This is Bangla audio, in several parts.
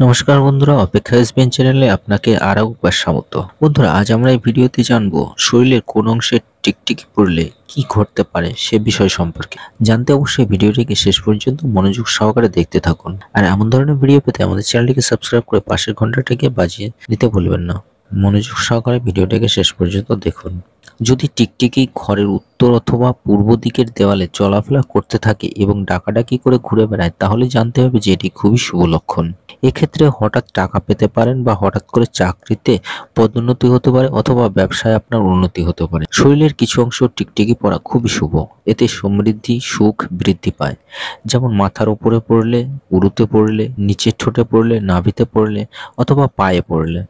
নমস্কার বন্ধুরা, অপেক্ষা এসবিএন চ্যানেলে আপনাকে আরও একবার স্বাগত। বন্ধুরা, আজ আমরা এই ভিডিওতে জানবো শরীরের কোন অংশে টিকটিকি পড়লে কি ঘটতে পারে সে বিষয় সম্পর্কে। জানতে অবশ্যই ভিডিওটিকে শেষ পর্যন্ত মনোযোগ সহকারে দেখতে থাকুন। আর এমন ধরনের ভিডিও পেতে আমাদের চ্যানেলটিকে সাবস্ক্রাইব করে পাশের ঘন্টাটিকে বাজিয়ে দিতে ভুলবেন না। মনোযোগ সহকারে ভিডিওটিকে শেষ পর্যন্ত দেখুন। যদি টিকটিকি ঘরের উত্তর অথবা পূর্ব দিকের দেওয়ালে চলাফেরা করতে থাকে এবং ডাকাডাকি করে ঘুরে বেড়ায়, তাহলে জানতে হবে যে এটি খুবই শুভ লক্ষণ। এক্ষেত্রে হঠাৎ টাকা পেতে পারেন বা হঠাৎ করে চাকরিতে পদোন্নতি হতে পারে অথবা ব্যবসায় আপনার উন্নতি হতে পারে। শরীরের কিছু অংশ টিকটিকি পড়া খুবই শুভ। এতে সমৃদ্ধি, সুখ বৃদ্ধি পায়। যেমন মাথার উপরে পড়লে, উরুতে পড়লে, নিচের ঠোঁটে পড়লে, নাভিতে পড়লে অথবা পায়ে পড়লে।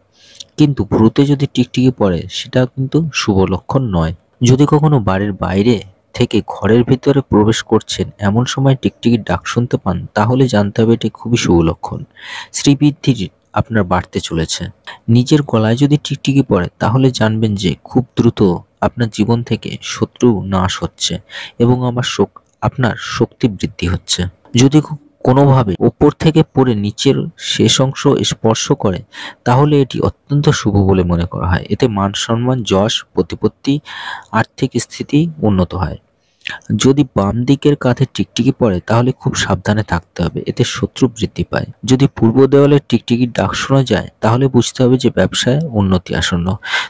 কিন্তু ভ্রুতে যদি টিকটিকি পড়ে সেটা কিন্তু শুভ লক্ষণ নয়। যদি কখনো বাড়ির বাইরে থেকে ঘরের ভিতরে প্রবেশ করছেন এমন সময় টিকটিকির ডাক শুনতে পান, তাহলে জানতে হবে এটি খুবই শুভ লক্ষণ। শ্রীবৃদ্ধি আপনার বাড়তে চলেছে। নিজের গলায় যদি টিকটিকি পড়ে তাহলে জানবেন যে খুব দ্রুত আপনার জীবন থেকে শত্রু নাশ হচ্ছে এবং আপনার শক্তি বৃদ্ধি হচ্ছে। যদি কোনোভাবে ওপর থেকে পড়ে নিচের শেষ অংশ স্পর্শ করে তাহলে এটি অত্যন্ত শুভ বলে মনে করা হয়। এতে মান সম্মান, যশ, প্রতিপত্তি, আর্থিক স্থিতি উন্নত হয়। যদি বাম দিকের কাঁধে টিকটিকি পড়ে তাহলে খুব সাবধানে থাকতে হবে, এতে শত্রু বৃদ্ধি পায়। যদি পূর্ব দেওয়ালে টিকটিকির ডাক শোনা যায় তাহলে বুঝতে হবে যে ব্যবসায় উন্নতি আসন্ন।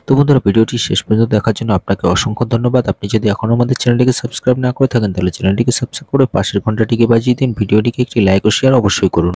তো বন্ধুরা, ভিডিওটি শেষ পর্যন্ত দেখার জন্য আপনাকে অসংখ্য ধন্যবাদ। আপনি যদি এখনো আমাদের চ্যানেলটিকে সাবস্ক্রাইব না করে থাকেন তাহলে চ্যানেলটিকে সাবস্ক্রাইব করে পাশের ঘন্টাটিকে বাজিয়ে দিন। ভিডিওটিকে একটি লাইক ও শেয়ার অবশ্যই করুন।